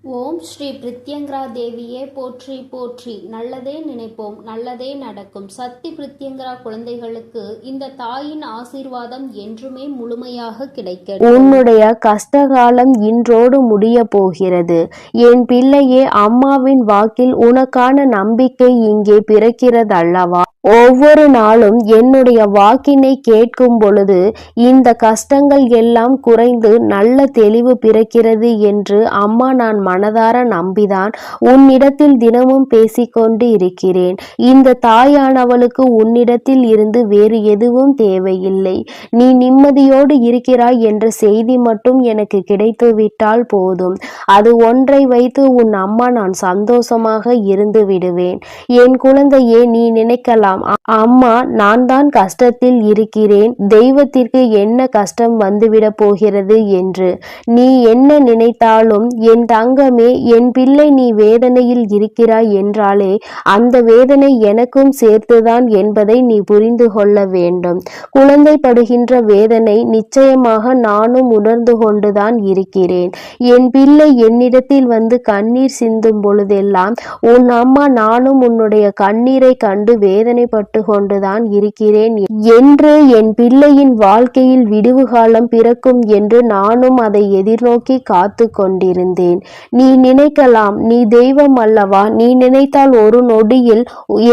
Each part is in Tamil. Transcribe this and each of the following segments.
ஓம் ஸ்ரீ பிரித்யங்கரா தேவியே போற்றி போற்றி. நல்லதே நினைப்போம், நல்லதே நடக்கும். சக்தி பிரித்யங்கரா குழந்தைகளுக்கு இந்த தாயின் ஆசீர்வாதம் என்றுமே முழுமையாக கிடைக்கும். உன்னுடைய கஷ்டகாலம் இன்றோடு முடிய போகிறது. என் பிள்ளையே, அம்மாவின் வாக்கில் உனக்கான நம்பிக்கை இங்கே பிறக்கிறதல்லவா? ஒவ்வொரு நாளும் என்னுடைய வாக்கினை கேட்கும் பொழுது இந்த கஷ்டங்கள் எல்லாம் குறைந்து நல்ல தெளிவு பிறக்கிறது என்று அம்மா நான் மனதார நம்பிதான் உன்னிடத்தில் தினமும் பேசிக்கொண்டு இருக்கிறேன். இந்த தாயானவளுக்கு உன்னிடத்தில் இருந்து வேறு எதுவும் தேவையில்லை. நீ நிம்மதியோடு இருக்கிறாய் என்ற செய்தி மட்டும் எனக்கு கிடைத்துவிட்டால் போதும். அது ஒன்றை வைத்து உன் அம்மா நான் சந்தோஷமாக இருந்து விடுவேன். என் குழந்தையே, நீ நினைக்கலாம், அம்மா நான் தான் கஷ்டத்தில் இருக்கிறேன், தெய்வத்திற்கு என்ன கஷ்டம் வந்துவிட போகிறது என்று. நீ என்ன நினைத்தாலும் என் தங்கமே, என் பிள்ளை நீ வேதனையில் இருக்கிறாய் என்றாலே அந்த வேதனை எனக்கும் சேர்த்துதான் என்பதை நீ புரிந்து கொள்ள வேண்டும். குழந்தை படுகின்ற வேதனை நிச்சயமாக நானும் உணர்ந்து கொண்டுதான் இருக்கிறேன். என் பிள்ளை என்னிடத்தில் வந்து கண்ணீர் சிந்தும் பொழுதெல்லாம் உன் அம்மா நானும் உன்னுடைய கண்ணீரை கண்டு வேதனைப்பட்டு கொண்டுதான் இருக்கிறேன் என்று, என் பிள்ளையின் வாழ்க்கையில் விடிவு காலம் பிறக்கும் என்று நானும் அதை எதிர்நோக்கி காத்து கொண்டிருந்தேன். நீ நினைக்கலாம், நீ தெய்வம் அல்லவா, நீ நினைத்தால் ஒரு நொடியில்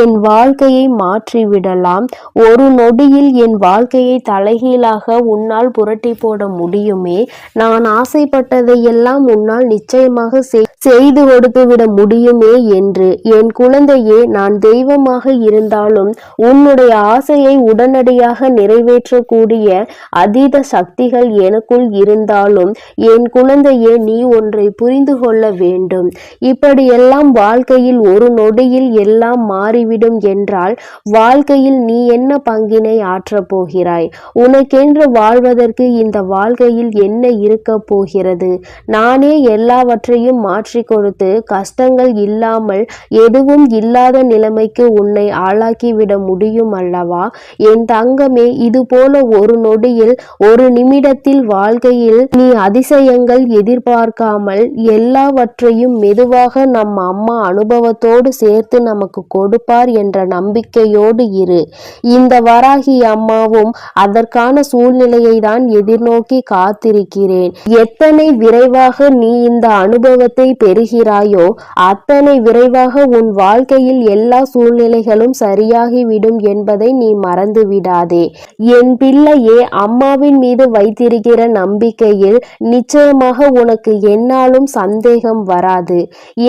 என் வாழ்க்கையை மாற்றிவிடலாம், ஒரு நொடியில் என் வாழ்க்கையை தலைகீழாக உன்னால் புரட்டி போட முடியுமே, நான் ஆசைப்பட்டதையெல்லாம் உன்னால் நிச்சயமாக செய்து கொடுத்து விட முடியுமே என்று. என் குழந்தையே, நான் தெய்வமாக இருந்தாலும் உன்னுடைய ஆசையை உடனடியாக நிறைவேற்றக்கூடிய அதீத சக்திகள் எனக்குள் இருந்தாலும் என் குழந்தையே, நீ ஒன்றை புரிந்து கொள்ள வேண்டும். இப்படியெல்லாம் வாழ்க்கையில் ஒரு நொடியில் எல்லாம் மாறிவிடும் என்றால் வாழ்க்கையில் நீ என்ன பங்கினை ஆற்றப் போகிறாய்? உனக்கென்று வாழ்வதற்கு இந்த வாழ்க்கையில் என்ன இருக்க போகிறது? நானே எல்லாவற்றையும் மாற்றி கொடுத்து கஷ்டங்கள் இல்லாமல் எதுவும் இல்லாத நிலைமைக்கு உன்னை ஆளாக்கிவிட முடியும் அல்லவா? என் தங்கமே, இது போல ஒரு நொடியில் ஒரு நிமிடத்தில் வாழ்க்கையில் நீ அதிசயங்கள் எதிர்பார்க்காமல் எல்லாவற்றையும் மெதுவாக நம் அம்மா அனுபவத்தோடு சேர்த்து நமக்கு கொடுப்பார் என்ற நம்பிக்கையோடு இரு. இந்த வராகி அம்மாவும் அதற்கான சூழ்நிலையை தான் எதிர்நோக்கி காத்திருக்கிறேன். எத்தனை விரைவாக நீ இந்த அனுபவத்தை பெறுகிறாயோ அத்தனை விரைவாக உன் வாழ்க்கையில் எல்லா சூழ்நிலைகளும் சரியாகிவிடும் என்பதை நீ மறந்து விடாதே. என் பிள்ளையே, அம்மாவின் மீது வைத்திருக்கிற நம்பிக்கையில் நிச்சயமாக உனக்கு என்னாலும் சந்தேகம் வராது.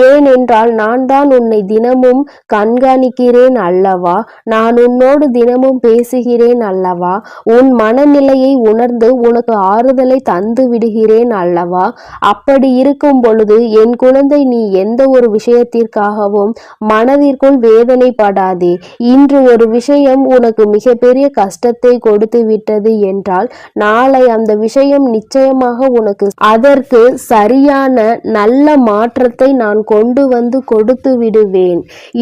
ஏனென்றால் நான் தான் உன்னை தினமும் கண்காணிக்கிறேன் அல்லவா, நான் உன்னோடு தினமும் பேசுகிறேன் அல்லவா, உன் மனநிலையை உணர்ந்து உனக்கு ஆறுதலை தந்து விடுகிறேன் அல்லவா. அப்படி இருக்கும் பொழுது என் குழந்தை, நீ எந்த ஒரு விஷயத்திற்காகவும் மனதிற்குள் வேதனைப்படாதே. இன்று ஒரு விஷயம் உனக்கு மிகப்பெரிய கஷ்டத்தை கொடுத்து விட்டது என்றால் நாளை அந்த விஷயம் நிச்சயமாக உனக்கு அதற்கு சரியான நல்ல மாற்றத்தை நான் கொண்டு வந்து கொடுத்து விடுவேன்.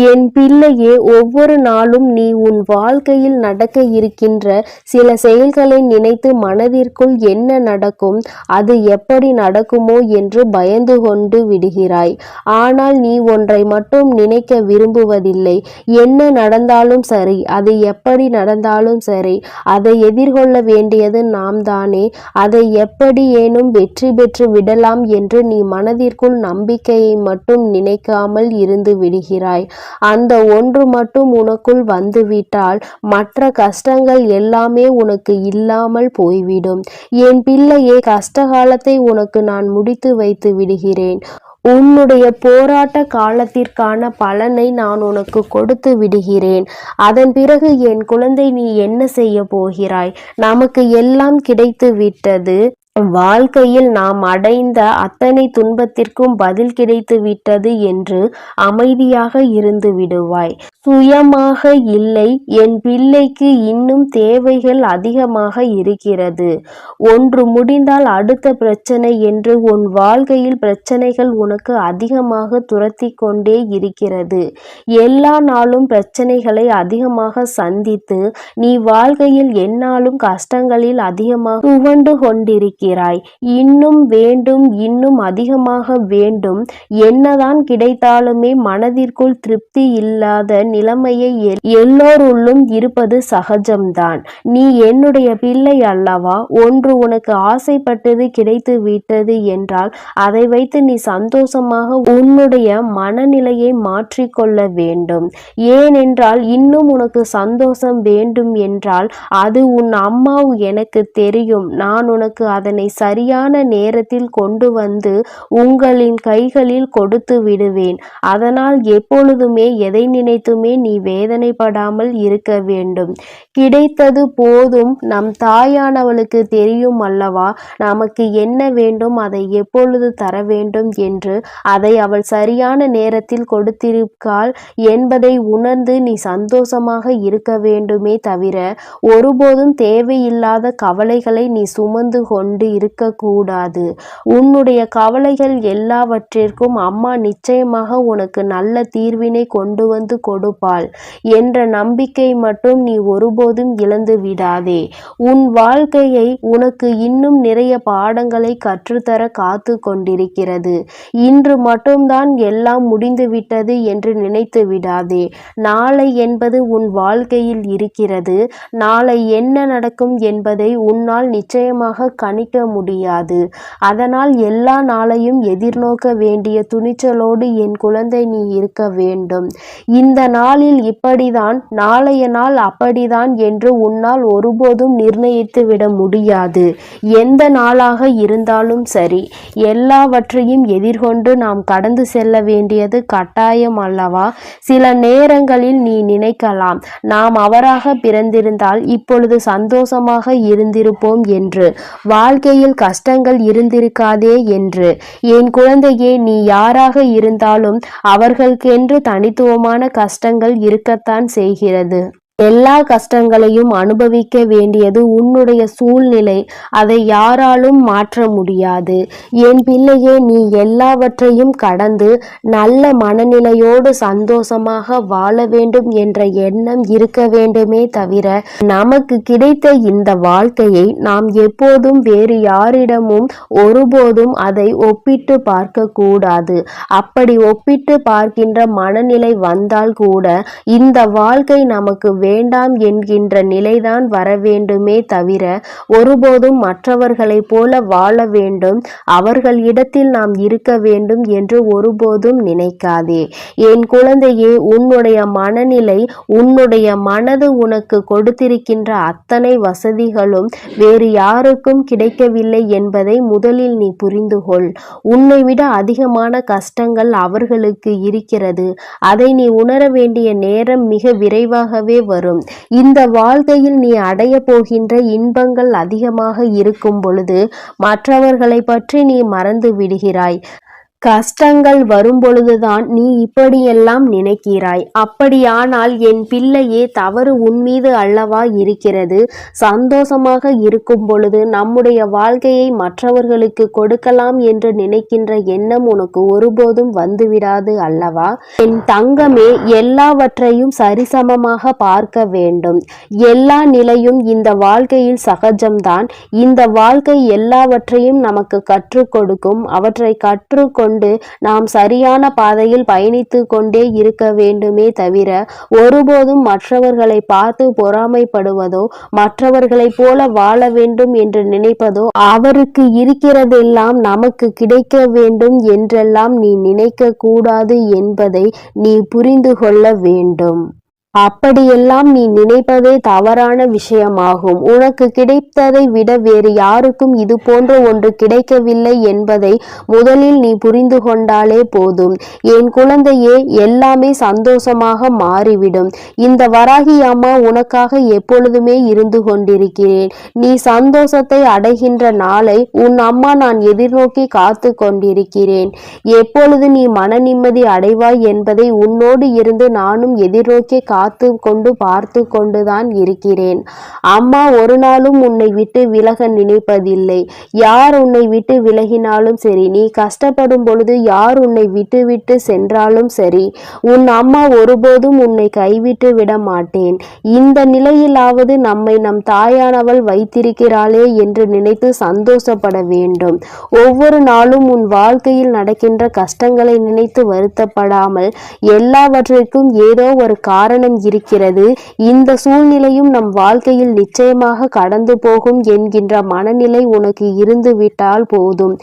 என் பிள்ளையே, ஒவ்வொரு நாளும் நீ உன் வாழ்க்கையில் நடக்க இருக்கின்ற சில செயல்களை நினைத்து மனதிற்குள் என்ன நடக்கும், அது எப்படி நடக்குமோ என்று பயந்து கொண்டு விடுகிறாய். ஆனால் நீ ஒன்றை மட்டும் நினைக்க விரும்புவதில்லை. என்ன நடந்தாலும் சரி, அது எப்படி நடந்தாலும் சரி, அதை எதிர்கொள்ள வேண்டியது நாம் தானே. அதை எப்படி ஏனும் வெற்றி பெற்று விடலாம் என்று நீ மனதிற்குள் நம்பிக்கையை மட்டும் நினைக்காமல் இருந்து விடுகிறாய். அந்த ஒன்று மட்டும் உனக்குள் வந்துவிட்டால் மற்ற கஷ்டங்கள் எல்லாமே உனக்கு இல்லாமல் போய்விடும். என் பிள்ளையே, கஷ்டகாலத்தை உனக்கு நான் முடித்து வைத்து விடுகிறேன். உன்னுடைய போராட்ட காலத்திற்கான பலனை நான் உனக்கு கொடுத்து விடுகிறேன். அதன் பிறகு என் குழந்தை, நீ என்ன செய்ய போகிறாய்? நமக்கு எல்லாம் கிடைத்து விட்டது. வாழ்க்கையில் நாம் அடைந்த அத்தனை துன்பத்திற்கும் பதில் கிடைத்து விட்டது என்று அமைதியாக இருந்து விடுவாய். சுயமாக இல்லை, என் பிள்ளைக்கு இன்னும் தேவைகள் அதிகமாக இருக்கிறது. ஒன்று முடிந்தால் அடுத்த பிரச்சனை என்று உன் வாழ்க்கையில் பிரச்சனைகள் உனக்கு அதிகமாக துரத்தி கொண்டே இருக்கிறது. எல்லா நாளும் பிரச்சனைகளை அதிகமாக சந்தித்து நீ வாழ்க்கையில் எந்நாளும் கஷ்டங்களில் அதிகமாக துவண்டு கொண்டிருக்கிறாய். இருக்கிறாய். இன்னும் வேண்டும், இன்னும் அதிகமாக வேண்டும். என்னதான் கிடைத்தாலுமே மனதிற்குள் திருப்தி இல்லாத நிலைமையை எல்லோருள்ளும் இருப்பது சகஜம்தான். நீ என்னுடைய பிள்ளை அல்லவா? ஒன்று உனக்கு ஆசைப்பட்டது கிடைத்து விட்டது என்றால் அதை வைத்து நீ சந்தோஷமாக உன்னுடைய மனநிலையை மாற்றிக்கொள்ள வேண்டும். ஏனென்றால் இன்னும் உனக்கு சந்தோஷம் வேண்டும் என்றால் அது உன் அம்மா, எனக்கு தெரியும். நான் உனக்கு அதனை சரியான நேரத்தில் கொண்டு வந்து உங்களின் கைகளில் கொடுத்து விடுவேன். அதனால் எப்பொழுதுமே எதை நினைத்துமே நீ வேதனைப்படாமல் இருக்க வேண்டும். கிடைத்தது போதும். நம் தாயானவளுக்கு தெரியும் அல்லவா நமக்கு என்ன வேண்டும், அதை எப்பொழுது தர வேண்டும் என்று. அதை அவள் சரியான நேரத்தில் கொடுத்திருக்காள் என்பதை உணர்ந்து நீ சந்தோஷமாக இருக்க வேண்டுமே தவிர ஒருபோதும் தேவையில்லாத கவலைகளை நீ சுமந்து கொண்டு இருக்கக்கூடாது. உன்னுடைய கவலைகள் எல்லாவற்றிற்கும் அம்மா நிச்சயமாக உனக்கு நல்ல தீர்வினை கொண்டு வந்து கொடுப்பாள் என்ற நம்பிக்கை மட்டும் நீ ஒருபோதும் இழந்து விடாதே. உன் வாழ்க்கையை உனக்கு இன்னும் நிறைய பாடங்களை கற்றுத்தர காத்து கொண்டிருக்கிறது. இன்று மட்டும்தான் எல்லாம் முடிந்துவிட்டது என்று நினைத்து விடாதே. நாளை என்பது உன் வாழ்க்கையில் இருக்கிறது. நாளை என்ன நடக்கும் என்பதை உன்னால் நிச்சயமாக கணிக்க முடியாது. அதனால் எல்லா நாளையும் எதிர்நோக்க வேண்டிய துணிச்சலோடு என் குழந்தை நீ இருக்க வேண்டும். இந்த நாளில் இப்படிதான், நாளைய நாள் அப்படிதான் என்று உன்னால் ஒருபோதும் நிர்ணயித்து விட முடியாது. எந்த நாளாக இருந்தாலும் சரி, எல்லாவற்றையும் எதிர்கொண்டு நாம் கடந்து செல்ல வேண்டியது கட்டாயம் அல்லவா? சில நேரங்களில் நீ நினைக்கலாம், நாம் அவராக பிறந்திருந்தால் இப்பொழுது சந்தோஷமாக இருந்திருப்போம் என்று, வாழ்க்கையில் கஷ்டங்கள் இருந்திருக்காதே என்று. என் குழந்தையே, நீ யாராக இருந்தாலும் அவர்களுக்கென்று தனித்துவமான கஷ்டங்கள் இருக்கத்தான் செய்கிறது. எல்லா கஷ்டங்களையும் அனுபவிக்க வேண்டியது உன்னுடைய சூழ்நிலை. அதை யாராலும் மாற்ற முடியாது. என் பிள்ளையே, நீ எல்லாவற்றையும் கடந்து நல்ல மனநிலையோடு சந்தோஷமாக வாழ வேண்டும் என்ற எண்ணம் இருக்க வேண்டுமே தவிர நமக்கு கிடைத்த இந்த வாழ்க்கையை நாம் எப்போதும் வேறு யாரிடமும் ஒருபோதும் அதை ஒப்பிட்டு பார்க்க கூடாது. அப்படி ஒப்பிட்டு பார்க்கின்ற மனநிலை வந்தால் கூட இந்த வாழ்க்கை நமக்கு வேண்டாம் என்கின்ற நிலைதான் வர வேண்டுமே தவிர ஒருபோதும் மற்றவர்களைப் போல வாழ வேண்டும், அவர்களிடத்தில் நாம் இருக்க வேண்டும் என்று ஒருபோதும் நினைக்காதே. என் குழந்தையே, உன்னுடைய மனநிலை, உன்னுடைய மனது உனக்கு கொடுத்திருக்கின்ற அத்தனை வசதிகளும் வேறு யாருக்கும் கிடைக்கவில்லை என்பதை முதலில் நீ புரிந்து கொள். உன்னை விட அதிகமான கஷ்டங்கள் அவர்களுக்கு இருக்கிறது. அதை நீ உணர வேண்டிய நேரம் மிக விரைவாகவே வரும். இந்த வாழ்க்கையில் நீ அடைய போகின்ற இன்பங்கள் அதிகமாக இருக்கும் பொழுது மற்றவர்களை பற்றி நீ மறந்து விடுகிறாய். கஷ்டங்கள் வரும்பொழுதுதான் நீ இப்படியெல்லாம் நினைக்கிறாய். அப்படியானால் என் பிள்ளையே, தவறு உன்மீது அல்லவா இருக்கிறது? சந்தோஷமாக இருக்கும் பொழுது நம்முடைய வாழ்க்கையை மற்றவர்களுக்கு கொடுக்கலாம் என்று நினைக்கின்ற எண்ணம் உனக்கு ஒருபோதும் வந்துவிடாது அல்லவா? என் தங்கமே, எல்லாவற்றையும் சரிசமமாக பார்க்க வேண்டும். எல்லா நிலையும் இந்த வாழ்க்கையில் சகஜம்தான். இந்த வாழ்க்கை எல்லாவற்றையும் நமக்கு கற்றுக் கொடுக்கும். அவற்றை கற்றுக்கொண்டு நாம் சரியான பாதையில் பயணித்து கொண்டே இருக்க வேண்டுமே தவிர ஒருபோதும் மற்றவர்களை பார்த்து பொறாமைப்படுவதோ, மற்றவர்களைப் போல வாழ வேண்டும் என்று நினைப்பதோ, அவருக்கு இருக்கிறதெல்லாம் நமக்கு கிடைக்க வேண்டும் என்றெல்லாம் நீ நினைக்க கூடாது என்பதை நீ புரிந்து கொள்ள வேண்டும். அப்படியெல்லாம் நீ நினைப்பதே தவறான விஷயமாகும். உனக்கு கிடைத்ததை விட வேறு யாருக்கும் இது போன்ற ஒன்று கிடைக்கவில்லை என்பதை முதலில் நீ புரிந்து கொண்டாலே போதும். என் குழந்தையே, எல்லாமே சந்தோஷமாக மாறிவிடும். இந்த வராகி அம்மா உனக்காக எப்பொழுதுமே இருந்து கொண்டிருக்கிறேன். நீ சந்தோஷத்தை அடைகின்ற நாளை உன் அம்மா நான் எதிர்நோக்கி காத்து கொண்டிருக்கிறேன். எப்பொழுது நீ மன நிம்மதி அடைவாய் என்பதை உன்னோடு இருந்து நானும் எதிர்நோக்கி பார்த்து கொண்டுதான் இருக்கிறேன். அம்மா ஒரு நாளும் உன்னை விட்டு விலக நினைப்பதில்லை. யார் உன்னை விட்டு விலகினாலும் சரி, நீ கஷ்டப்படும் பொழுது யார் உன்னை விட்டு சென்றாலும் சரி, உன் அம்மா ஒருபோதும் உன்னை கைவிட்டு விட மாட்டேன். இந்த நிலையிலாவது நம்மை நம் தாயானவள் வைத்திருக்கிறாளே என்று நினைத்து சந்தோஷப்பட வேண்டும். ஒவ்வொரு நாளும் உன் வாழ்க்கையில் நடக்கின்ற கஷ்டங்களை நினைத்து வருத்தப்படாமல், எல்லாவற்றிற்கும் ஏதோ ஒரு காரணம் இருக்கிறது, இந்த சூழ்நிலையும் நம் வாழ்க்கையில் நிச்சயமாக கடந்து போகும் என்கின்ற மனநிலை உனக்கு இருந்து விட்டால் போதும்.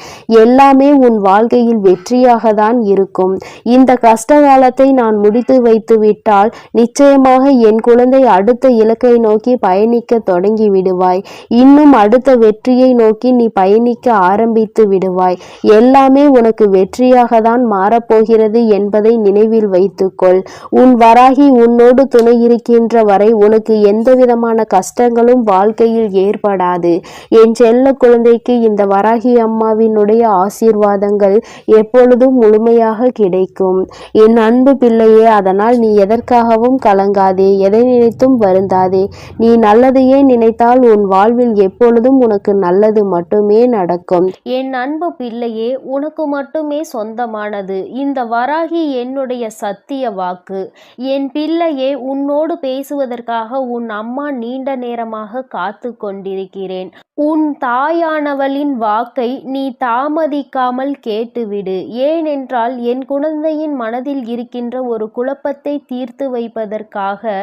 எல்லாமே உன் வாழ்க்கையில் வெற்றியாக தான் இருக்கும். இந்த கஷ்ட காலத்தை நான் முடித்து வைத்து விட்டால் நிச்சயமாக என் குழந்தை அடுத்த இலக்கை நோக்கி பயணிக்க தொடங்கி விடுவாய். இன்னும் அடுத்த வெற்றியை நோக்கி நீ பயணிக்க ஆரம்பித்து விடுவாய். எல்லாமே உனக்கு வெற்றியாக தான் மாறப்போகிறது என்பதை நினைவில் வைத்துக்கொள். உன் வராகி உன்னோடு துணை இருக்கின்ற வரை உனக்கு எந்த விதமான கஷ்டங்களும் வாழ்க்கையில் ஏற்படாது. என் செல்ல குழந்தைக்கு இந்த வராகி அம்மாவினுடைய ஆசீர்வாதங்கள் எப்பொழுதும் முழுமையாக கிடைக்கும். என் அன்பு பிள்ளையே, அதனால் நீ எதற்காகவும் கலங்காதே, எதை நினைத்தும் வருந்தாதே. நீ நல்லதையே நினைத்தால் உன் வாழ்வில் எப்பொழுதும் உனக்கு நல்லது மட்டுமே நடக்கும். என் அன்பு பிள்ளையே, உனக்கு மட்டுமே சொந்தமானது இந்த வராகி என்னுடைய சத்திய வாக்கு. என் பிள்ளையே, உன்னோடு பேசுவதற்காக உன் அம்மா நீண்ட நேரமாக காத்து கொண்டிருக்கிறேன். உன் தாயானவளின் வாக்கை நீ தாமதிக்காமல் கேட்டுவிடு. ஏனென்றால் என் குழந்தையின் மனதில் இருக்கின்ற ஒரு குழப்பத்தை தீர்த்து வைப்பதற்காக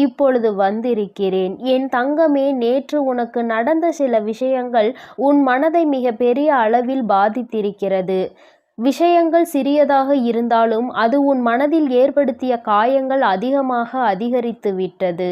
இப்பொழுது வந்திருக்கிறேன். என் தங்கமே, நேற்று உனக்கு நடந்த சில விஷயங்கள் உன் மனதை மிக பெரிய அளவில் பாதித்திருக்கிறது. விஷயங்கள் சிறியதாக இருந்தாலும் அது உன் மனதில் ஏற்படுத்திய காயங்கள் அதிகரித்து விட்டது.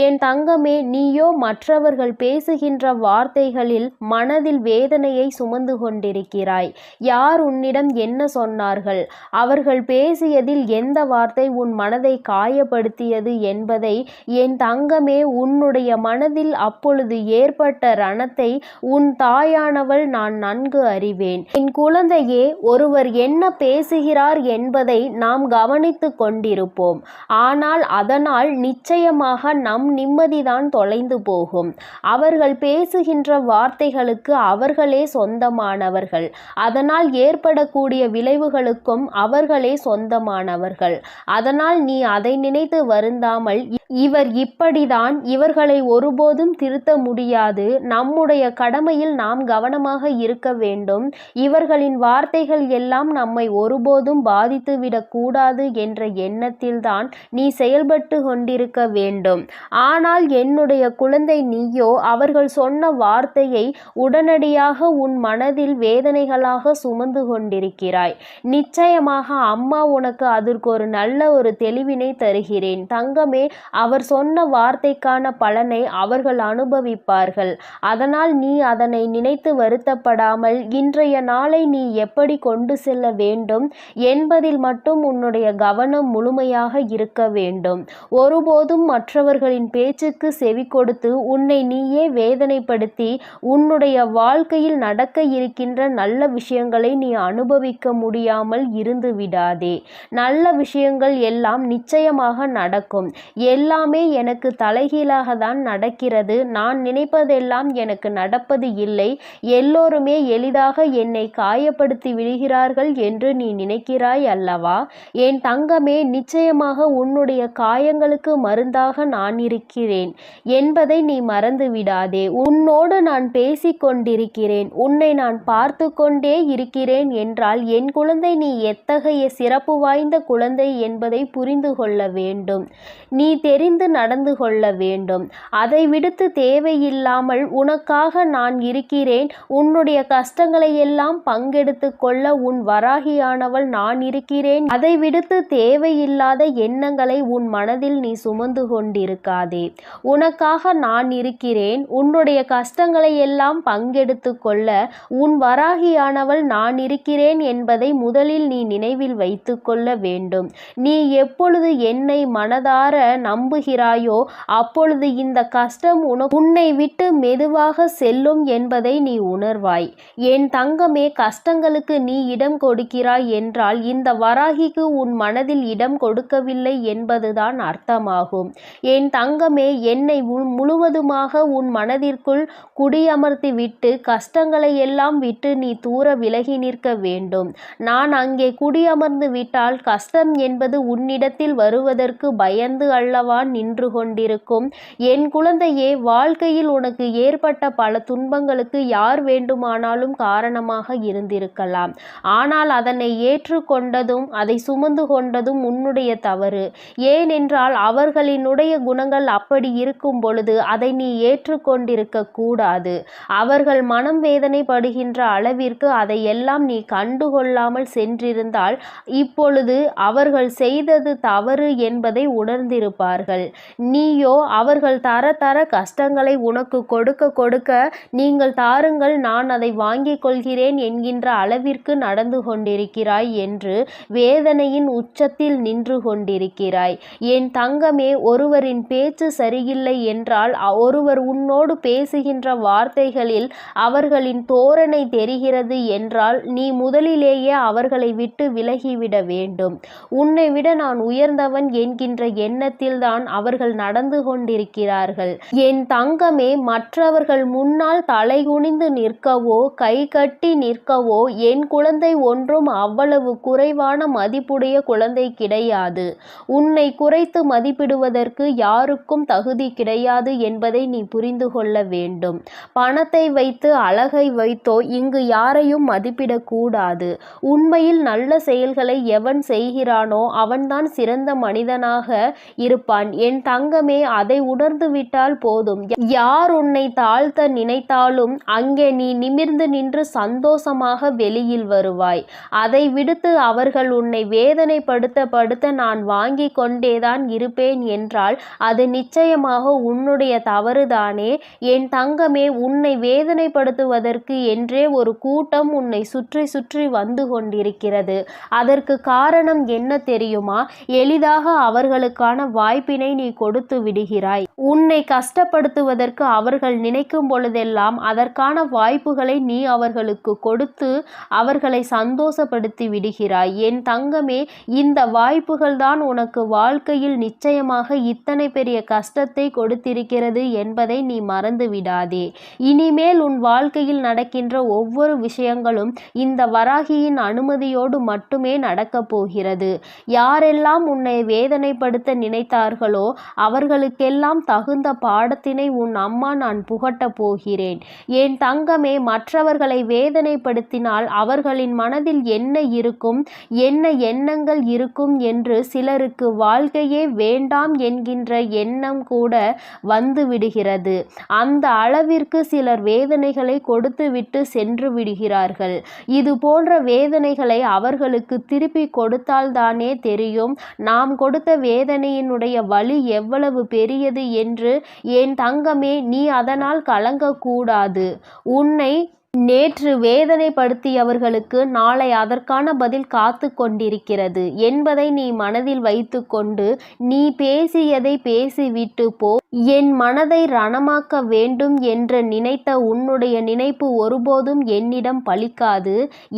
என் தங்கமே, நீயோ மற்றவர்கள் பேசுகின்ற வார்த்தைகளில் மனதில் வேதனையை சுமந்து கொண்டிருக்கிறாய். யார் உன்னிடம் என்ன சொன்னார்கள், அவர்கள் பேசியதில் எந்த வார்த்தை உன் மனதை காயப்படுத்தியது என்பதை என் தங்கமே, உன்னுடைய மனதில் அப்பொழுது ஏற்பட்ட ரணத்தை உன் தாயானவள் நான் நன்கு அறிவேன். என் குழந்தையே, ஒருவர் என்ன பேசுகிறார் என்பதை நாம் கவனித்து கொண்டிருப்போம். ஆனால் அதனால் நிச்சயமாக நம் நிம்மதிதான் தொலைந்து போகும். அவர்கள் பேசுகின்ற வார்த்தைகளுக்கு அவர்களே சொந்தமானவர்கள். அதனால் ஏற்படக்கூடிய விளைவுகளுக்கும் அவர்களே சொந்தமானவர்கள். அதனால் நீ அதை நினைத்து வருந்தாமல், இவர் இப்படிதான், இவர்களை ஒருபோதும் திருத்த முடியாது, நம்முடைய கடமையில் நாம் கவனமாக இருக்க வேண்டும், இவர்களின் வார்த்தைகள் எல்லாம் நம்மை ஒருபோதும் பாதித்துவிடக் கூடாது என்ற எண்ணத்தில்தான் நீ செயல்பட்டு கொண்டிருக்க வேண்டும். ஆனால் என்னுடைய குழந்தை, நீயோ அவர்கள் சொன்ன வார்த்தையை உடனடியாக உன் மனதில் வேதனைகளாக சுமந்து கொண்டிருக்கிறாய். நிச்சயமாக அம்மா உனக்கு அதற்கு ஒரு நல்ல ஒரு தெளிவினை தருகிறேன். தங்கமே, அவர் சொன்ன வார்த்தைக்கான பலனை அவர்கள் அனுபவிப்பார்கள். அதனால் நீ அதனை நினைத்து வருத்தப்படாமல் இன்றைய நாளை நீ எப்படி கொண்டு செல்ல வேண்டும் என்பதில் மட்டும் உன்னுடைய கவனம் முழுமையாக இருக்க வேண்டும். ஒருபோதும் மற்றவர்களின் பேச்சுக்கு செவி கொடுத்து உன்னை நீயே வேதனைப்படுத்தி உன்னுடைய வாழ்க்கையில் நடக்க இருக்கின்ற நல்ல விஷயங்களை நீ அனுபவிக்க முடியாமல் இருந்து விடாதே. நல்ல விஷயங்கள் எல்லாம் நிச்சயமாக நடக்கும். எல்லாமே எனக்கு தலைகீழாக தான் நடக்கிறது, நான் நினைப்பதெல்லாம் எனக்கு நடப்பது இல்லை, எல்லோருமே எளிதாக என்னை காயப்படுத்தி விடுகிறார்கள் என்று நீ நினைக்கிறாய் அல்லவா? என் தங்கமே, நிச்சயமாக உன்னுடைய காயங்களுக்கு மருந்தாக நான் இருக்கிறேன் என்பதை நீ மறந்து விடாதே. உன்னோடு நான் பேசிக் கொண்டிருக்கிறேன், உன்னை நான் பார்த்து கொண்டே இருக்கிறேன் என்றால் என் குழந்தை, நீ எத்தகைய சிறப்பு வாய்ந்த குழந்தை என்பதை புரிந்து கொள்ள வேண்டும். நீ தெரிந்து நடந்து கொள்ள வேண்டும். அதை விடுத்து தேவையில்லாமல் உனக்காக நான் இருக்கிறேன், உன்னுடைய கஷ்டங்களை எல்லாம் பங்கெடுத்து கொள்ள உன் வராகியானவள் நான் இருக்கிறேன், அதை விடுத்து தேவையில்லாத எண்ணங்களை உன் மனதில் நீ சுமந்து கொண்டிருக்காதே. உனக்காக நான் இருக்கிறேன், உன்னுடைய கஷ்டங்களை எல்லாம் பங்கெடுத்து கொள்ள உன் வராகியானவள் நான் இருக்கிறேன் என்பதை முதலில் நீ நினைவில் வைத்து கொள்ள வேண்டும். நீ எப்பொழுது என்னை மனதார நம்ப நம்புகிறாயோ அப்பொழுது இந்த கஷ்டம் உன்னை விட்டு மெதுவாக செல்லும் என்பதை நீ உணர்வாய். என் தங்கமே, கஷ்டங்களுக்கு நீ இடம் கொடுக்கிறாய் என்றால் இந்த வராகிக்கு உன் மனதில் இடம் கொடுக்கவில்லை என்பதுதான் அர்த்தமாகும். என் தங்கமே, என்னை முழுவதுமாக உன் மனதிற்குள் குடியமர்த்தி விட்டு கஷ்டங்களை எல்லாம் விட்டு நீ தூர விலகி நிற்க வேண்டும். நான் அங்கே குடியமர்ந்து விட்டால் கஷ்டம் என்பது உன்னிடத்தில் வருவதற்கு பயந்து அல்லவா நின்று கொண்டிருக்கும். என் குழந்தையே, வாழ்க்கையில் உனக்கு ஏற்பட்ட பல துன்பங்களுக்கு யார் வேண்டுமானாலும் காரணமாக இருந்திருக்கலாம். ஆனால் அதனை ஏற்றுக்கொண்டதும் அதை சுமந்து கொண்டதும் உன்னுடைய தவறு. ஏனென்றால் அவர்களினுடைய குணங்கள் அப்படி இருக்கும் பொழுது அதை நீ ஏற்றுக்கொண்டிருக்க கூடாது. அவர்கள் மனம் வேதனைப்படுகின்ற அளவிற்கு அதையெல்லாம் நீ கண்டுகொள்ளாமல் சென்றிருந்தால் இப்பொழுது அவர்கள் செய்தது தவறு என்பதை உணர்ந்திருப்பார்கள். நீயோ அவர்கள் தர தர கஷ்டங்களை உனக்கு கொடுக்க கொடுக்க நீங்கள் தாருங்கள், நான் அதை வாங்கிக் கொள்கிறேன் என்கின்ற அளவிற்கு நடந்து கொண்டிருக்கிறாய் என்று வேதனையின் உச்சத்தில் நின்று கொண்டிருக்கிறாய். என் தங்கமே, ஒருவரின் பேச்சு சரியில்லை என்றால் ஒருவர் உன்னோடு பேசுகின்ற வார்த்தைகளில் அவர்களின் தோரணை தெரிகிறது என்றால் நீ முதலிலேயே அவர்களை விட்டு விலகிவிட வேண்டும். உன்னை விட நான் உயர்ந்தவன் என்கின்ற எண்ணத்தில்தான் அவர்கள் நடந்து கொண்டிருக்கிறார்கள். என் தங்கமே, மற்றவர்கள் முன்னால் தலைகுனிந்து நிற்கவோ கை கட்டி நிற்கவோ என் குழந்தை ஒன்றும் அவ்வளவு குறைவான மதிப்புடைய குழந்தை கிடையாது. உன்னை குறைத்து மதிப்பிடுவதற்கு யாருக்கும் தகுதி கிடையாது என்பதை நீ புரிந்து கொள்ள வேண்டும். பணத்தை வைத்து அழகை வைத்தோ இங்கு யாரையும் மதிப்பிடக்கூடாது. உண்மையில் நல்ல செயல்களை எவன் செய்கிறானோ அவன்தான் சிறந்த மனிதனாக இருப்பான். என் தங்கமே, அதை உணர்ந்து விட்டால் போதும். யார் உன்னை தாழ்த்த நினைத்தாலும் அங்கே நீ நிமிர்ந்து நின்று சந்தோஷமாக வெளியில் வருவாய். அதை விடுத்து அவர்கள் உன்னை வேதனைப்படுத்த நான் வாங்கி கொண்டேதான் இருப்பேன் என்றால் அது நிச்சயமாக உன்னுடைய தவறுதானே. என் தங்கமே, உன்னை வேதனைப்படுத்துவதற்கு என்றே ஒரு கூட்டம் உன்னை சுற்றி சுற்றி வந்து கொண்டிருக்கிறது. அதற்கு காரணம் என்ன தெரியுமா? எளிதாக அவர்களுக்கான வாய்ப்பினை நீ கொடுத்து விடுகிறாய். உன்னை கஷ்டப்படுத்துவதற்கு அவர்கள் நினைக்கும் பொழுதெல்லாம் அதற்கான வாய்ப்புகளை நீ அவர்களுக்கு கொடுத்து அவர்களை சந்தோஷப்படுத்தி விடுகிறாய். என் தங்கமே, இந்த வாய்ப்புகள் தான் உனக்கு வாழ்க்கையில் நிச்சயமாக இத்தனை பெரிய கஷ்டத்தை கொடுத்திருக்கிறது என்பதை நீ மறந்து விடாதே. இனிமேல் உன் வாழ்க்கையில் நடக்கின்ற ஒவ்வொரு விஷயங்களும் இந்த வராகியின் அனுமதியோடு மட்டுமே நடக்கப் போகிறது. யாரெல்லாம் உன்னை வேதனைப்படுத்த நினைத்தார்களோ அவர்களுக்கெல்லாம் தகுந்த பாடத்தினை உன் அம்மா நான் புகட்டப் போகிறேன். என் தங்கமே, மற்றவர்களை வேதனைப்படுத்தினால் அவர்களின் மனதில் என்ன இருக்கும், என்ன எண்ணங்கள் இருக்கும் என்று சிலருக்கு வாழ்க்கையே வேண்டாம் என்கின்ற எண்ணம் கூட வந்து விடுகிறது. அந்த அளவிற்கு சிலர் வேதனைகளை கொடுத்துவிட்டு சென்று விடுகிறார்கள். இது போன்ற வேதனைகளை அவர்களுக்கு திருப்பி கொடுத்தால்தானே தெரியும் நாம் கொடுத்த வேதனையினுடைய வலி எவ்வளவு பெரியது என்று. என் தங்கமே, நீ அதனால் கலங்கக்கூடாது. உன்னை நேற்று வேதனைப்படுத்தியவர்களுக்கு நாளை அதற்கான பதில் காத்து கொண்டிருக்கிறது என்பதை நீ மனதில் வைத்து கொண்டு நீ பேசியதை பேசிவிட்டு போ. என் மனதை ரணமாக்க வேண்டும் என்று நினைத்த உன்னுடைய நினைப்பு ஒருபோதும் என்னிடம் பலிக்காது.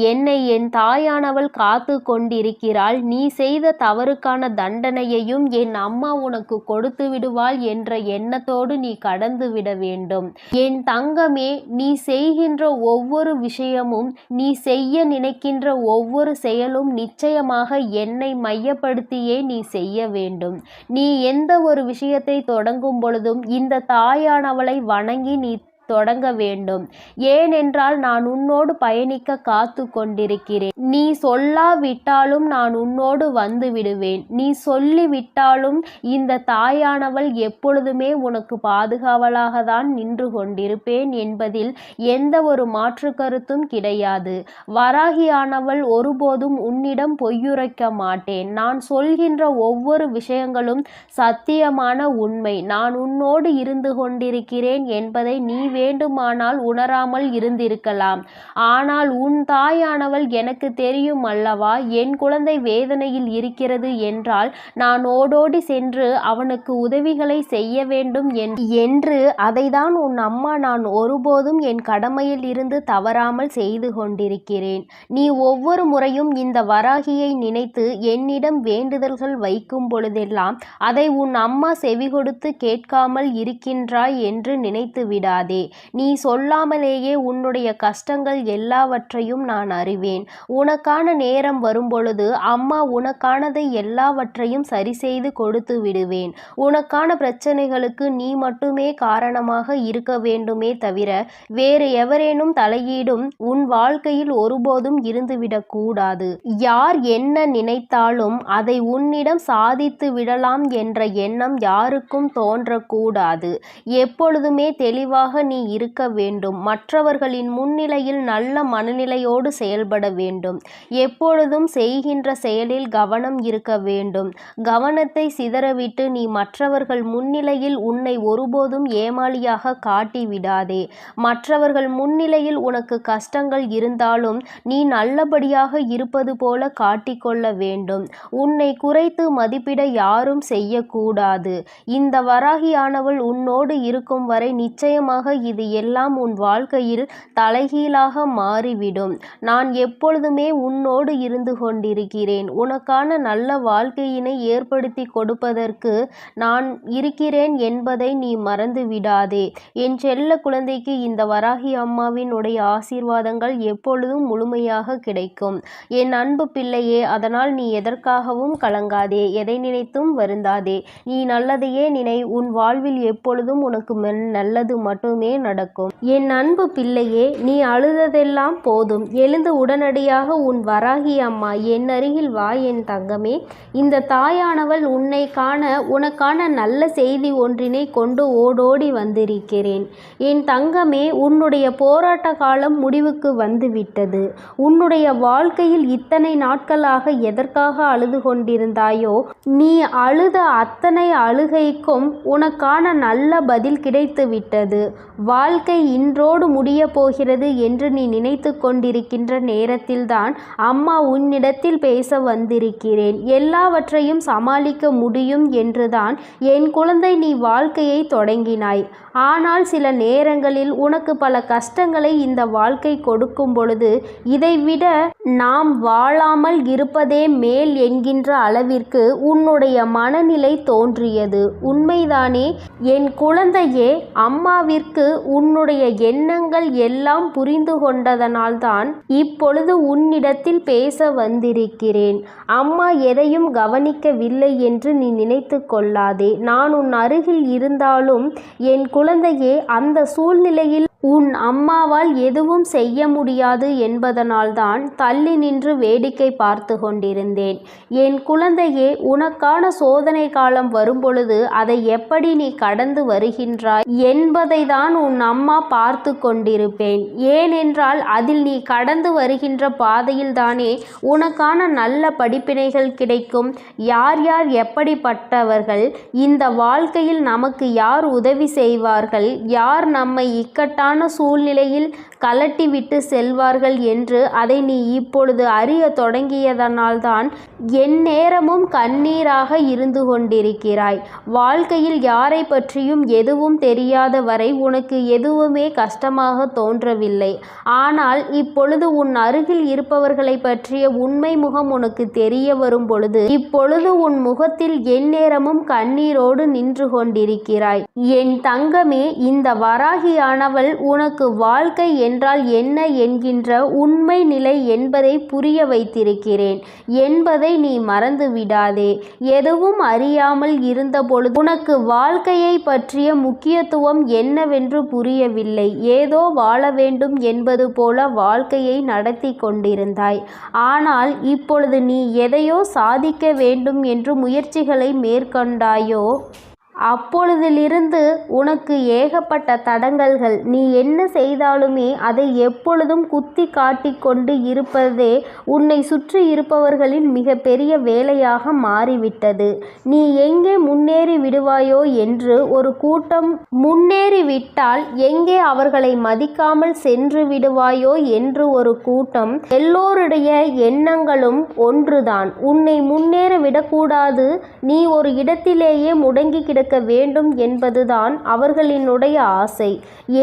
என்னை என் தாயானவள் காத்து கொண்டிருக்கிறாள். நீ செய்த தவறுக்கான தண்டனையையும் என் அம்மா உனக்கு கொடுத்து விடுவாள் என்ற எண்ணத்தோடு நீ கடந்து விட வேண்டும். என் தங்கமே, நீ செய்கின்ற ஒவ்வொரு விஷயமும், நீ செய்ய நினைக்கின்ற ஒவ்வொரு செயலும் நிச்சயமாக என்னை மையப்படுத்தியே நீ செய்ய வேண்டும். நீ எந்த ஒரு விஷயத்தை தொடங்கும் பொழுதும் இந்த தாயானவளை வணங்கி நீ தொடங்க வேண்டும். ஏனென்றால் நான் உன்னோடு பயணிக்க காத்து கொண்டிருக்கிறேன். நீ சொல்லாவிட்டாலும் நான் உன்னோடு வந்து விடுவேன். நீ சொல்லிவிட்டாலும் இந்த தாயானவள் எப்பொழுதுமே உனக்கு பாதுகாவலாக தான் நின்று கொண்டிருப்பேன் என்பதில் எந்த ஒரு மாற்று கருத்தும் கிடையாது. வராகியானவள் ஒருபோதும் உன்னிடம் பொய்யுரைக்க மாட்டேன். நான் சொல்கின்ற ஒவ்வொரு விஷயங்களும் சத்தியமான உண்மை. நான் உன்னோடு இருந்து கொண்டிருக்கிறேன் என்பதை நீ வேண்டுமானால் உணராமல் இருந்திருக்கலாம். ஆனால் உன் தாயானவள் எனக்கு தெரியும் அல்லவா, என் குழந்தை வேதனையில் இருக்கிறது என்றால் நான் ஓடோடி சென்று அவனுக்கு உதவிகளை செய்ய வேண்டும் என்று அதைதான் உன் அம்மா நான் ஒருபோதும் என் கடமையில் இருந்து தவறாமல் செய்து கொண்டிருக்கிறேன். நீ ஒவ்வொரு முறையும் இந்த வராகியை நினைத்து என்னிடம் வேண்டுதல்கள் வைக்கும் பொழுதெல்லாம் அதை உன் அம்மா செவி கொடுத்து கேட்காமல் இருக்கின்றாய் என்று நினைத்து விடாதே. நீ சொல்லாமலேயே உன்னுடைய கஷ்டங்கள் எல்லாவற்றையும் நான் அறிவேன். உனக்கான நேரம் வரும்பொழுது அம்மா உனக்கானதை எல்லாவற்றையும் சரி செய்து கொடுத்து விடுவேன். உனக்கான பிரச்சனைகளுக்கு நீ மட்டுமே காரணமாக இருக்க வேண்டுமே தவிர வேறு எவரேனும் தலையீடும் உன் வாழ்க்கையில் ஒருபோதும் இருந்துவிடக் கூடாது. யார் என்ன நினைத்தாலும் அதை உன்னிடம் சாதித்து விடலாம் என்ற எண்ணம் யாருக்கும் தோன்றக்கூடாது. எப்பொழுதுமே தெளிவாக நீ இருக்க வேண்டும். மற்றவர்களின் முன்னிலையில் நல்ல மனநிலையோடு செயல்பட வேண்டும். எப்பொழுதும் செய்கின்ற செயலில் கவனம் இருக்க வேண்டும். கவனத்தை சிதறவிட்டு நீ மற்றவர்கள் முன்னிலையில் உன்னை ஒருபோதும் ஏமாளியாக காட்டி விடாதே. மற்றவர்கள் முன்னிலையில் உனக்கு கஷ்டங்கள் இருந்தாலும் நீ நல்லபடியாக இருப்பது போல காட்டிக்கொள்ள வேண்டும். உன்னை குறைத்து மதிப்பிட யாரும் செய்யக்கூடாது. இந்த வராகியானவள் உன்னோடு இருக்கும் வரை நிச்சயமாக இது எல்லாம் உன் வாழ்க்கையில் தலைகீழாக மாறிவிடும். நான் எப்பொழுதுமே உன்னோடு இருந்து கொண்டிருக்கிறேன். உனக்கான நல்ல வாழ்க்கையினை ஏற்படுத்தி கொடுப்பதற்கு நான் இருக்கிறேன் என்பதை நீ மறந்து விடாதே. என் செல்ல குழந்தைக்கு இந்த வராகி அம்மாவின் உடைய ஆசீர்வாதங்கள் எப்பொழுதும் முழுமையாக கிடைக்கும். என் அன்பு பிள்ளையே, அதனால் நீ எதற்காகவும் கலங்காதே, எதை நினைத்தும் வருந்தாதே. நீ நல்லதையே நினை. உன் வாழ்வில் எப்பொழுதும் உனக்கு நல்லது மட்டுமே நடக்கும். என் அன்பு பிள்ளையே, நீ அழுததெல்லாம் போதும். எழுந்து உடனடியாக உன் வராகி அம்மா என் அருகில் வா என் தங்கமே. இந்த தாயானவள் உன்னை காண உனக்கான நல்ல செய்தி ஒன்றினை கொண்டு ஓடோடி வந்திருக்கிறேன். என் தங்கமே, உன்னுடைய போராட்ட காலம் முடிவுக்கு வந்துவிட்டது. உன்னுடைய வாழ்க்கையில் இத்தனை நாட்களாக எதற்காக அழுது கொண்டிருந்தாயோ, நீ அழுத அத்தனை அழுகைக்கும் உனக்கான நல்ல பதில் கிடைத்து விட்டது. வாழ்க்கை இன்றோடு முடிய போகிறது என்று நீ நினைத்து கொண்டிருக்கின்ற நேரத்தில்தான் அம்மா உன்னிடத்தில் பேச வந்திருக்கிறேன். எல்லாவற்றையும் சமாளிக்க முடியும் என்றுதான் என் குழந்தை நீ வாழ்க்கையை தொடங்கினாய். ஆனால் சில நேரங்களில் உனக்கு பல கஷ்டங்களை இந்த வாழ்க்கை கொடுக்கும் பொழுது இதைவிட நாம் வாழாமல் இருப்பதே மேல் என்கின்ற அளவிற்கு உன்னுடைய மனநிலை தோன்றியது. உண்மைதானே என் குழந்தையே? அம்மாவிற்கு உன்னுடைய எண்ணங்கள் எல்லாம் புரிந்து கொண்டதனால்தான் இப்பொழுது உன்னிடத்தில் பேச வந்திருக்கிறேன். அம்மா எதையும் கவனிக்கவில்லை என்று நீ நினைத்து கொள்ளாதே. நான் உன் அருகில் இருந்தாலும் என் குழந்தையே, அந்த சூழ்நிலையில் உன் அம்மாவால் எதுவும் செய்ய முடியாது என்பதனால்தான் தள்ளி நின்று வேடிக்கை பார்த்து கொண்டிருந்தேன். என் குழந்தையே, உனக்கான சோதனை காலம் வரும்பொழுது அதை எப்படி நீ கடந்து வருகின்றாய் என்பதை தான் உன் அம்மா பார்த்து கொண்டிருப்பேன். ஏனென்றால் அதில் நீ கடந்து வருகின்ற பாதையில் தானே உனக்கான நல்ல படிப்பினைகள் கிடைக்கும். யார் யார் எப்படிப்பட்டவர்கள், இந்த வாழ்க்கையில் நமக்கு யார் உதவி செய்வார்கள், யார் நம்மை இக்கட்டான சூழ்நிலையில் கலட்டிவிட்டு செல்வார்கள் என்று அதை நீ இப்பொழுது அறிய தொடங்கியதனால்தான் என் நேரமும் கண்ணீராக இருந்து கொண்டிருக்கிறாய். வாழ்க்கையில் யாரை பற்றியும் எதுவும் தெரியாத வரை உனக்கு எதுவுமே கஷ்டமாக தோன்றவில்லை. ஆனால் இப்பொழுது உன் அருகில் இருப்பவர்களை பற்றிய உண்மை முகம் உனக்கு தெரிய வரும் பொழுது இப்பொழுது உன் முகத்தில் என் நேரமும் கண்ணீரோடு நின்று கொண்டிருக்கிறாய். என் தங்கமே, இந்த வராகியானவள் உனக்கு வாழ்க்கை என்றால் என்ன என்கின்ற உண்மை நிலை என்பதை புரிய வைத்திருக்கிறேன் என்பதை நீ மறந்து விடாதே. எதுவும் அறியாமல் இருந்த பொழுது உனக்கு வாழ்க்கையை பற்றிய முக்கியத்துவம் என்னவென்று புரியவில்லை. ஏதோ வாழ வேண்டும் என்பது போல வாழ்க்கையை நடத்தி கொண்டிருந்தாய். ஆனால் இப்பொழுது நீ எதையோ சாதிக்க வேண்டும் என்று முயற்சிகளை மேற்கொண்டாயோ, அப்பொழுதிலிருந்து உனக்கு ஏகப்பட்ட தடங்கல்கள். நீ என்ன செய்தாலுமே அதை எப்பொழுதும் குத்தி காட்டிக் கொண்டு இருப்பதே உன்னை சுற்றி இருப்பவர்களின் மிக பெரிய வேலையாக மாறிவிட்டது. நீ எங்கே முன்னேறி விடுவாயோ என்று ஒரு கூட்டம், முன்னேறிவிட்டால் எங்கே அவர்களை மதிக்காமல் சென்று விடுவாயோ என்று ஒரு கூட்டம். எல்லோருடைய எண்ணங்களும் ஒன்றுதான், உன்னை முன்னேற விடக்கூடாது, நீ ஒரு இடத்திலேயே முடங்கி கிடக்க வேண்டும் என்பதுதான் அவர்களினுடைய ஆசை.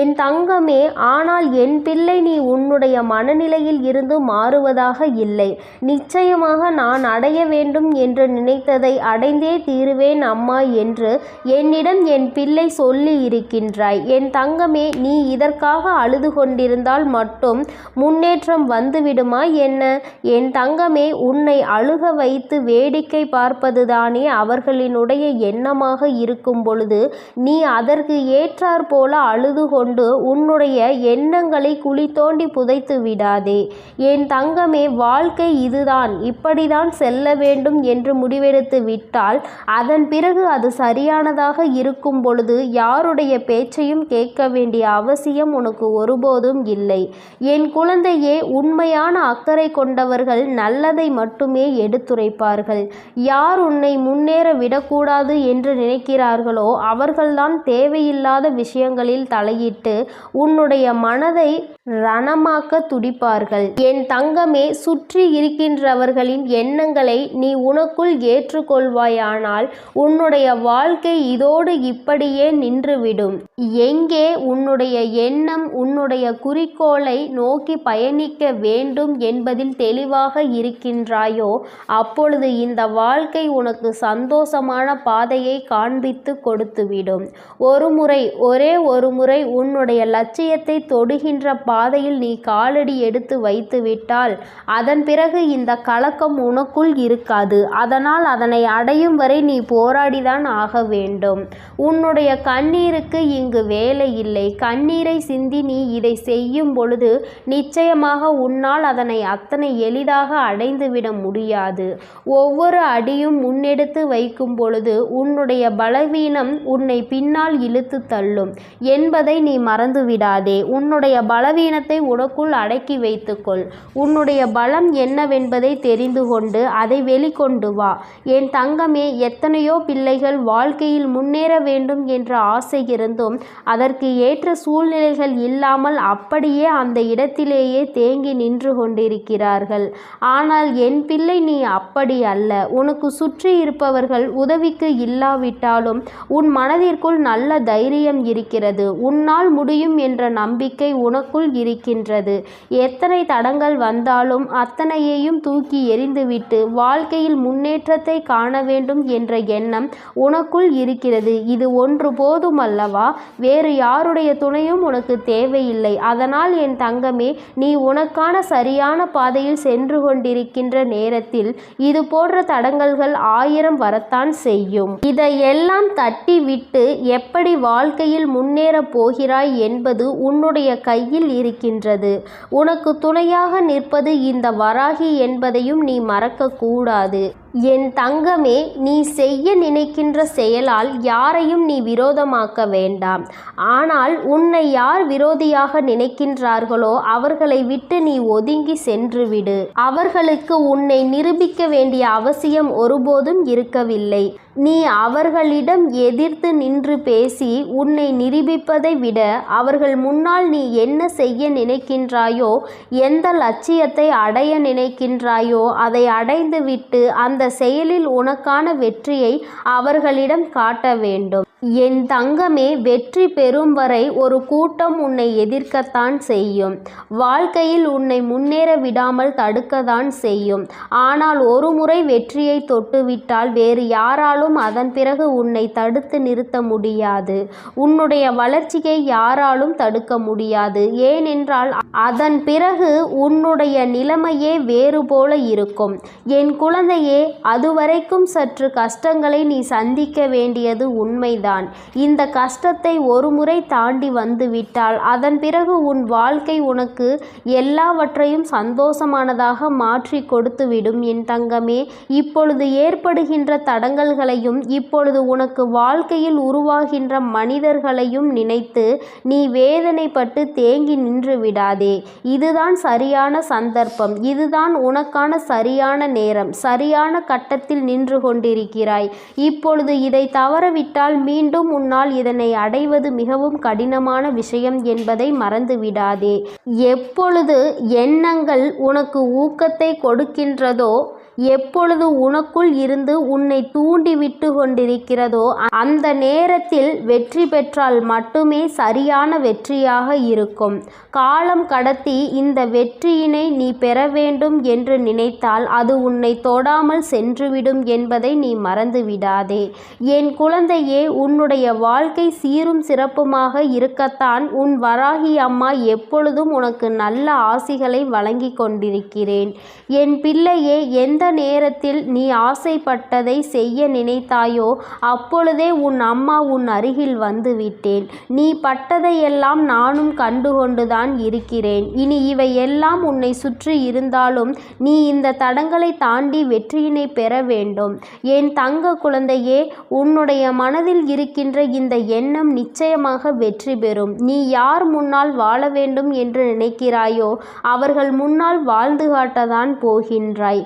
என் தங்கமே, ஆனால் என் பிள்ளை, நீ உன்னுடைய மனநிலையில் இருந்து மாறுவதாக இல்லை. நிச்சயமாக நான் அடைய வேண்டும் என்று நினைத்ததை அடைந்தே தீருவேன் அம்மா என்று என்னிடம் என் பிள்ளை சொல்லி இருக்கின்றாய். என் தங்கமே, நீ இதற்காக அழுது கொண்டிருந்தால் மட்டும் முன்னேற்றம் வந்துவிடுமா என்ன? என் தங்கமே, உன்னை அழுக வைத்து வேடிக்கை பார்ப்பதுதானே அவர்களினுடைய எண்ணமாக இருக்கும் பொழுது நீ அதற்கு ஏற்றாற் போல அழுது கொண்டு உன்னுடைய எண்ணங்களை குழி தோண்டி புதைத்து விடாதே. என் தங்கமே, வாழ்க்கை இதுதான், இப்படிதான் செல்ல வேண்டும் என்று முடிவெடுத்து விட்டால் அதன் பிறகு அது சரியானதாக இருக்கும் பொழுது யாருடைய பேச்சையும் கேட்க வேண்டிய அவசியம் உனக்கு ஒருபோதும் இல்லை. என் குழந்தையே, உண்மையான அக்கறை கொண்டவர்கள் நல்லதை மட்டுமே எடுத்துரைப்பார்கள். யார் உன்னை முன்னேற விடக்கூடாது என்று நினைக்கிறார்களோ அவர்கள்தான் தேவையில்லாத விஷயங்களில் தலையிட்டு உன்னுடைய மனதை ரணமாக்க துடிப்பார்கள். என் தங்கமே, சுற்றி இருக்கின்றவர்களின் எண்ணங்களை நீ உனக்குள் ஏற்றுக்கொள்வாயானால் உன்னுடைய வாழ்க்கை இதோடு இப்படியே நின்றுவிடும். எங்கே உன்னுடைய எண்ணம் உன்னுடைய குறிக்கோளை நோக்கி பயணிக்க வேண்டும் என்பதில் தெளிவாக இருக்கின்றாயோ அப்பொழுது இந்த வாழ்க்கை உனக்கு சந்தோஷமான பாதையை காண்பித்து கொடுத்துவிடும். ஒரே ஒரு முறை உன்னுடைய லட்சியத்தை தொடுகின்ற பாதையில் நீ காலடி எடுத்து வைத்து விட்டால் அதன் பிறகு இந்த கலக்கம் உனக்குள் இருக்காது. அதனால் அதனை அடையும் வரை நீ போராடிதான் ஆக வேண்டும். உன்னுடைய கண்ணீருக்கு இங்கு வேலை இல்லை. கண்ணீரை சிந்தி நீ இதை செய்யும் பொழுது நிச்சயமாக உன்னால் அதனை அத்தனை எளிதாக அடைந்துவிட முடியாது. ஒவ்வொரு அடியும் முன்னெடுத்து வைக்கும் பொழுது உன்னுடைய பலவீனம் உன்னை பின்னால் இழுத்து தள்ளும் என்பதை நீ மறந்துவிடாதே. உன்னுடைய பலவீனத்தை உனக்குள் அடக்கி வைத்துக்கொள். உன்னுடைய பலம் என்னவென்பதை தெரிந்து கொண்டு அதை வெளிக்கொண்டு வா. என் தங்கமே, எத்தனையோ பிள்ளைகள் வாழ்க்கையில் முன்னேற வேண்டும் என்ற ஆசை இருந்தும் அதற்கு ஏற்ற சூழ்நிலைகள் இல்லாமல் அப்படியே அந்த இடத்திலேயே தேங்கி நின்று கொண்டிருக்கிறார்கள். ஆனால் என் பிள்ளை, நீ அப்படி அல்ல. உனக்கு சுற்றி இருப்பவர்கள் உதவிக்கு இல்லாவிட்டாலும் உன் மனதிற்குள் நல்ல தைரியம் இருக்கிறது. உன்னால் முடியும் என்ற நம்பிக்கை உனக்குள் இருக்கின்றது. எத்தனை தடங்கள் வந்தாலும் அத்தனையையும் தூக்கி எறிந்துவிட்டு வாழ்க்கையில் முன்னேற்றத்தை காண வேண்டும் என்ற எண்ணம் உனக்குள் இருக்கிறது. இது ஒன்று போதும் அல்லவா? வேறு யாருடைய துணையும் உனக்கு தேவையில்லை. அதனால் என் தங்கமே, நீ உனக்கான சரியான பாதையில் சென்று கொண்டிருக்கின்ற நேரத்தில் இது போன்ற தடங்கல்கள் 1000 வரத்தான் செய்யும். இதையெல்லாம் தட்டி விட்டு எப்படி வாழ்க்கையில் முன்னேறப் போகிறாய் என்பது உன்னுடைய கையில் இருக்கின்றது. உனக்கு துணையாக நிற்பது இந்த வராகி என்பதையும் நீ மறக்கக்கூடாது. என் தங்கமே, நீ செய்ய நினைக்கின்ற செயலால் யாரையும் நீ விரோதமாக்க வேண்டாம். ஆனால் உன்னை யார் விரோதியாக நினைக்கின்றார்களோ அவர்களை விட்டு நீ ஒதுங்கி சென்றுவிடு. அவர்களுக்கு உன்னை நிரூபிக்க வேண்டிய அவசியம் ஒருபோதும் இருக்கவில்லை. நீ அவர்களிடம் எதிர்த்து நின்று பேசி உன்னை நிரூபிப்பதை விட அவர்கள் முன்னால் நீ என்ன செய்ய நினைக்கின்றாயோ, எந்த லட்சியத்தை அடைய நினைக்கின்றாயோ அதை அடைந்துவிட்டு அந்த செயலில் உனக்கான வெற்றியை அவர்களிடம் காட்ட வேண்டும். என் தங்கமே, வெற்றி பெறும் வரை ஒரு கூட்டம் உன்னை எதிர்க்கத்தான் செய்யும். வாழ்க்கையில் உன்னை முன்னேற விடாமல் தடுக்கத்தான் செய்யும். ஆனால் ஒரு முறை வெற்றியை தொட்டுவிட்டால் வேறு யாராலும் அதன் பிறகு உன்னை தடுத்து நிறுத்த முடியாது. உன்னுடைய வளர்ச்சியை யாராலும் தடுக்க முடியாது. ஏனென்றால் அதன் பிறகு உன்னுடைய நிலைமையே வேறு போல இருக்கும். என் குழந்தையே, அதுவரைக்கும் சற்று கஷ்டங்களை நீ சந்திக்க வேண்டியது உண்மைதான். இதுதான். இந்த கஷ்டத்தை ஒரு முறை தாண்டி வந்துவிட்டால் அதன் பிறகு உன் வாழ்க்கை உனக்கு எல்லாவற்றையும் சந்தோஷமானதாக மாற்றி கொடுத்துவிடும் என் தங்கமே. இப்பொழுது ஏற்படுகின்ற தடங்கல்களையும் இப்பொழுது உனக்கு வாழ்க்கையில் உருவாகின்ற மனிதர்களையும் நினைத்து நீ வேதனைப்பட்டு தேங்கி நின்று விடாதே. இதுதான் சரியான சந்தர்ப்பம், இதுதான் உனக்கான சரியான நேரம். சரியான கட்டத்தில் நின்று கொண்டிருக்கிறாய். இப்பொழுது இதை தவறவிட்டால் மீண்டும் உன்னால் இதனை அடைவது மிகவும் கடினமான விஷயம் என்பதை மறந்துவிடாதே. எப்பொழுது எண்ணங்கள் உனக்கு ஊக்கத்தை கொடுக்கின்றதோ, எப்பொழுது உனக்குள் இருந்து உன்னை தூண்டிவிட்டு கொண்டிருக்கிறதோ அந்த நேரத்தில் வெற்றி பெற்றால் மட்டுமே சரியான வெற்றியாக இருக்கும். காலம் கடத்தி இந்த வெற்றியினை நீ பெற வேண்டும் என்று நினைத்தால் அது உன்னை தொடாமல் சென்றுவிடும் என்பதை நீ மறந்துவிடாதே. என் குழந்தையே, உன்னுடைய வாழ்க்கை சீரும் சிறப்புமாக இருக்கத்தான் உன் வராகி அம்மா எப்பொழுதும் உனக்கு நல்ல ஆசிகளை வழங்கி கொண்டிருக்கிறேன். என் பிள்ளையே, எந்த நேரத்தில் நீ ஆசைப்பட்டதை செய்ய நினைத்தாயோ அப்பொழுதே உன் அம்மா உன் அருகில் வந்து விட்டேன். நீ பட்டதையெல்லாம் நானும் கண்டுகொண்டுதான் இருக்கிறேன். இனி இவை எல்லாம் உன்னை சுற்றி இருந்தாலும் நீ இந்த தடங்களை தாண்டி வெற்றியினை பெற வேண்டும். என் தங்க குழந்தையே, உன்னுடைய மனதில் இருக்கின்ற இந்த எண்ணம் நிச்சயமாக வெற்றி பெறும். நீ யார் முன்னால் வாழ வேண்டும் என்று நினைக்கிறாயோ அவர்கள் முன்னால் வாழ்ந்து காட்டத்தான் போகின்றாய்.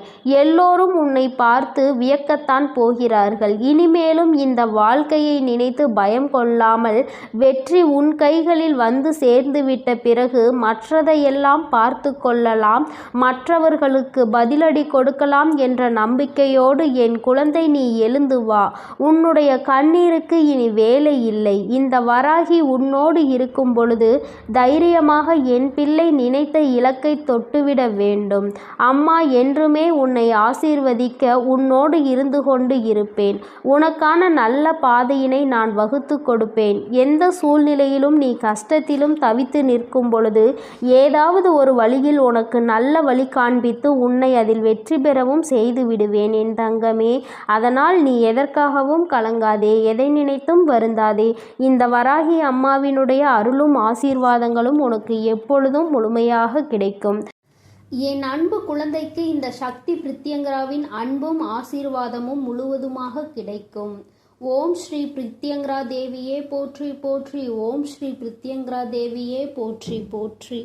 எல்லோரும் உன்னை பார்த்து வியக்கத்தான் போகிறார்கள். இனிமேலும் இந்த வாழ்க்கையை நினைத்து பயம் கொள்ளாமல் வெற்றி உன் கைகளில் வந்து சேர்ந்துவிட்ட பிறகு மற்றதையெல்லாம் பார்த்து கொள்ளலாம், மற்றவர்களுக்கு பதிலடி கொடுக்கலாம் என்ற நம்பிக்கையோடு என் குழந்தை நீ எழுந்து வா. உன்னுடைய கண்ணீருக்கு இனி வேலை இல்லை. இந்த வராகி உன்னோடு இருக்கும் பொழுது தைரியமாக என் பிள்ளை நினைத்த இலக்கை தொட்டுவிட வேண்டும். அம்மா என்றுமே உன்னை ஆசீர்வதிக்க உன்னோடு இருந்து கொண்டு இருப்பேன். உனக்கான நல்ல பாதையினை நான் வகுத்து கொடுப்பேன். எந்த சூழ்நிலையிலும் நீ கஷ்டத்திலும் தவித்து நிற்கும் பொழுது ஏதாவது ஒரு வழியில் உனக்கு நல்ல வழி காண்பித்து உன்னை அதில் வெற்றி பெறவும் செய்து விடுவேன் என் தங்கமே. அதனால் நீ எதற்காகவும் கலங்காதே, எதை நினைத்தும் வருந்தாதே. இந்த வராகி அம்மாவினுடைய அருளும் ஆசீர்வாதங்களும் உனக்கு எப்பொழுதும் முழுமையாக கிடைக்கும். என் அன்பு குழந்தைக்கு இந்த சக்தி பிரித்யங்கராவின் அன்பும் ஆசீர்வாதமும் முழுவதுமாக கிடைக்கும். ஓம் ஸ்ரீ பிரித்யங்கரா தேவியே போற்றி போற்றி. ஓம் ஸ்ரீ பிரித்யங்கரா தேவியே போற்றி போற்றி.